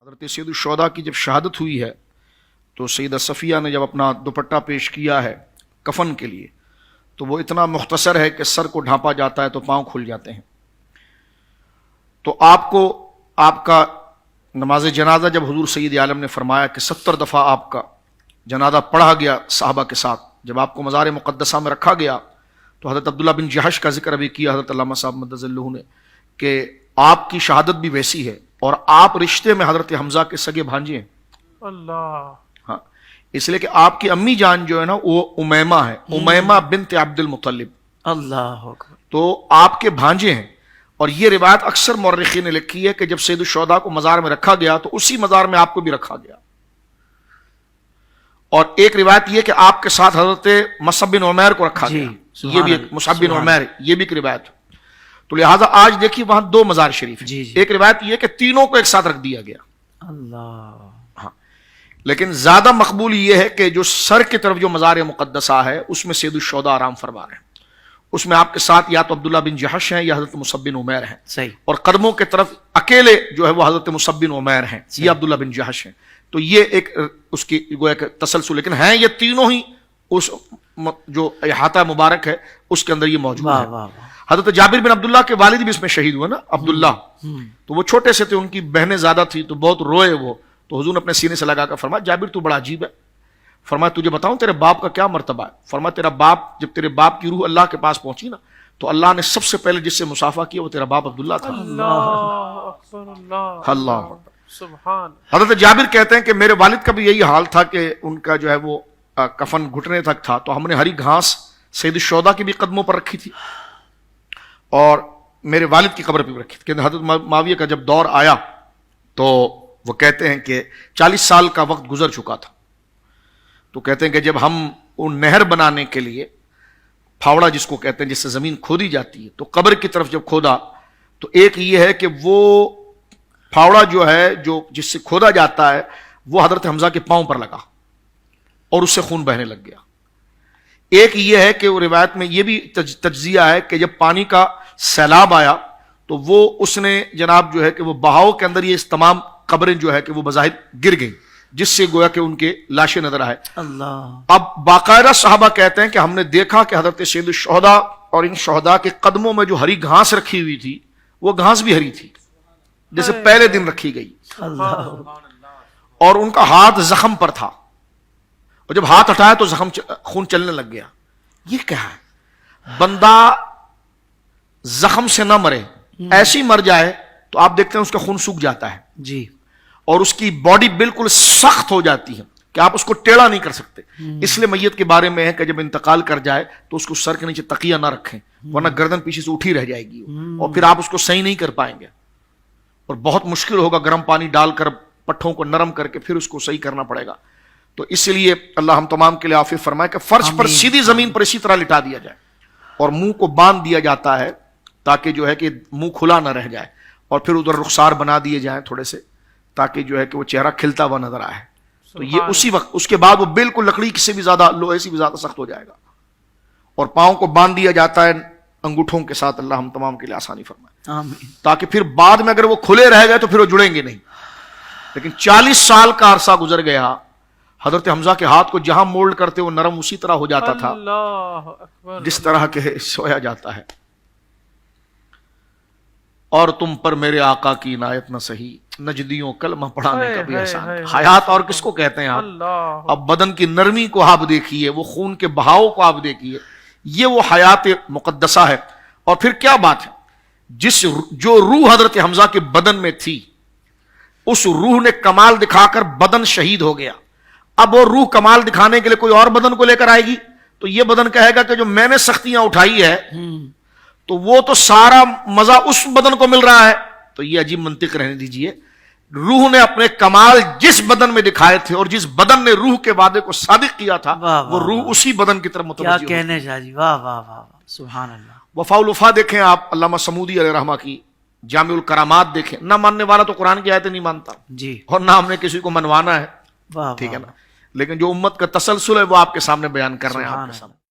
حضرت سید الشہداء کی جب شہادت ہوئی ہے تو سیدہ صفیہ نے جب اپنا دوپٹہ پیش کیا ہے کفن کے لیے تو وہ اتنا مختصر ہے کہ سر کو ڈھانپا جاتا ہے تو پاؤں کھل جاتے ہیں. تو آپ کا نماز جنازہ جب حضور سید عالم نے فرمایا کہ 70 دفعہ آپ کا جنازہ پڑھا گیا صحابہ کے ساتھ، جب آپ کو مزار مقدسہ میں رکھا گیا تو حضرت عبداللہ بن جہش کا ذکر ابھی کیا حضرت علامہ صاحب مدد اللہ نے کہ آپ کی شہادت بھی ویسی ہے اور آپ رشتے میں حضرت حمزہ کے سگے بھانجے ہیں. اللہ، ہاں، اس لیے کہ آپ کی امی جان جو ہے نا وہ امیمہ ہے، امیمہ بنت عبد المطلب، اللہ اکبر. تو آپ کے بھانجے ہیں. اور یہ روایت اکثر مورخین نے لکھی ہے کہ جب سید الشہداء کو مزار میں رکھا گیا تو اسی مزار میں آپ کو بھی رکھا گیا. اور ایک روایت یہ کہ آپ کے ساتھ حضرت مصعب بن عمیر کو رکھا گیا، یہ بھی ایک مصعب بن عمیر، یہ بھی ایک روایت. تو لہٰذا آج دیکھیے وہاں 2 مزار شریف ہیں. ایک روایت یہ کہ تینوں کو ایک ساتھ رکھ دیا گیا. اللہ، ہاں، لیکن زیادہ مقبول یہ ہے کہ جو سر کی طرف جو مزار مقدسہ ہے اس میں سید الشہداء آرام فرما رہے ہیں. اس میں آپ کے ساتھ یا تو عبداللہ بن جہش ہیں یا حضرت مصعب بن عمیر ہیں. صحیح. اور قدموں کے طرف اکیلے جو ہے وہ حضرت مصعب بن عمیر ہیں یا عبداللہ بن جہش ہیں. تو یہ ایک اس کی گویا کہ تسلسل، لیکن ہیں یہ تینوں ہی اس جو احاطہ مبارک ہے اس کے اندر یہ موجود واہ ہے. واہ واہ. حضرت جابر بن عبداللہ کے والد بھی اس میں شہید ہوئے نا، عبداللہ. تو وہ چھوٹے سے تھے، ان کی بہنیں زیادہ تھی تو بہت روئے وہ. تو حضور نے اپنے سینے سے لگا کر فرمایا جابر تو بڑا عجیب ہے. فرمایا تجھے بتاؤں تیرے باپ کا کیا مرتبہ ہے؟ فرمایا تیرا باپ، جب تیرے باپ کی روح اللہ کے پاس پہنچی نا تو اللہ نے سب سے پہلے جس سے مصافحہ کیا وہ تیرا باپ عبداللہ تھا. اللہ اکبر. اللہ اللہ. سبحان. حضرت جابر کہتے ہیں کہ میرے والد کا بھی یہی حال تھا کہ ان کا جو ہے وہ کفن گھٹنے تک تھا، تو ہم نے ہری گھاس سید الشہداء کی بھی قدموں پر رکھی تھی اور میرے والد کی قبر پہ بھی رکھی تھی. کہ حضرت معاویہ کا جب دور آیا تو وہ کہتے ہیں کہ 40 سال کا وقت گزر چکا تھا. تو کہتے ہیں کہ جب ہم ان نہر بنانے کے لیے پھاوڑا جس کو کہتے ہیں، جس سے زمین کھودی جاتی ہے، تو قبر کی طرف جب کھودا تو ایک یہ ہے کہ وہ پھاوڑا جو ہے جو جس سے کھودا جاتا ہے وہ حضرت حمزہ کے پاؤں پر لگا اور اس سے خون بہنے لگ گیا. ایک یہ ہے کہ وہ روایت میں یہ بھی تجزیہ ہے کہ جب پانی کا سیلاب آیا تو وہ اس نے جناب جو ہے کہ وہ بہاؤ کے اندر یہ تمام قبریں جو ہے کہ وہ بظاہر گر گئیں، جس سے گویا کہ ان کے لاشیں نظر آئے. اللہ. اب باقاعدہ صحابہ کہتے ہیں کہ ہم نے دیکھا کہ حضرت سید الشہداء اور ان شہداء کے قدموں میں جو ہری گھاس رکھی ہوئی تھی وہ گھاس بھی ہری تھی جیسے پہلے دن رکھی گئی، اللہ. اور ان کا ہاتھ زخم پر تھا اور جب ہاتھ ہٹایا تو زخم خون چلنے لگ گیا. یہ کیا ہے؟ بندہ زخم سے نہ مرے، ایسی مر جائے تو آپ دیکھتے ہیں اس کا خون سوکھ جاتا ہے جی. اور اس کی باڈی بالکل سخت ہو جاتی ہے کہ آپ اس کو ٹیڑھا نہیں کر سکتے. اس لیے میت کے بارے میں ہے کہ جب انتقال کر جائے تو اس کو سر کے نیچے تکیہ نہ رکھیں ورنہ گردن پیچھے سے اٹھی رہ جائے گی اور پھر آپ اس کو صحیح نہیں کر پائیں گے اور بہت مشکل ہوگا گرم پانی ڈال کر پٹھوں کو نرم کر کے پھر اس کو صحیح کرنا پڑے گا. تو اس لیے اللہ ہم تمام کے لیے عافیت فرمائے کہ فرش پر سیدھی زمین پر اسی طرح لٹا دیا جائے اور منہ کو باندھ دیا جاتا ہے تاکہ جو ہے کہ منہ کھلا نہ رہ جائے اور پھر ادھر رخسار بنا دیے جائیں تھوڑے سے تاکہ جو ہے کہ وہ چہرہ کھلتا ہوا نظر آئے. تو یہ اسی وقت، اس کے بعد وہ بالکل لکڑی سے بھی زیادہ، لوہے سے بھی زیادہ سخت ہو جائے گا اور پاؤں کو باندھ دیا جاتا ہے انگوٹھوں کے ساتھ. اللہ ہم تمام کے لیے آسانی فرمائے آمین. تاکہ پھر بعد میں اگر وہ کھلے رہ گئے تو پھر وہ جڑیں گے نہیں. لیکن 40 سال کا عرصہ گزر گیا، حضرت حمزہ کے ہاتھ کو جہاں مولڈ کرتے وہ نرم اسی طرح ہو جاتا تھا اللہ اکبر. جس طرح کے سویا جاتا ہے. اور تم پر میرے آقا کی عنایت نہ سہی، نجدیوں کلمہ پڑھانے کا بھی احسان. حیات اور کس کو کہتے ہیں آپ؟ اللہ. اب بدن کی نرمی کو آپ دیکھیے، وہ خون کے بہاؤ کو آپ دیکھیے، یہ وہ حیات مقدسہ ہے. اور پھر کیا بات ہے، جو روح حضرت حمزہ کے بدن میں تھی اس روح نے کمال دکھا کر بدن شہید ہو گیا. اب وہ روح کمال دکھانے کے لیے کوئی اور بدن کو لے کر آئے گی تو یہ بدن کہے گا کہ جو میں نے سختیاں اٹھائی ہے تو وہ تو سارا مزہ اس بدن کو مل رہا ہے. تو یہ عجیب منطق رہنے دیجئے. روح نے اپنے کمال جس بدن میں دکھائے تھے اور جس بدن نے روح کے وعدے کو صادق کیا تھا وہ روح اسی بدن کی طرف متوجہ کیا کہنے شاہ جی. واہ واہ واہ. سبحان اللہ. وفاء الوفا دیکھیں آپ، علامہ سمودی علیہ رحمہ کی جامع الکرامات دیکھیں. نہ ماننے والا تو قرآن کی آیتیں نہیں مانتا جی. اور نہ ہم نے کسی کو منوانا ہے، واہ. ٹھیک ہے نا. لیکن جو امت کا تسلسل ہے وہ آپ کے سامنے بیان کر رہے ہیں آپ کے سامنے.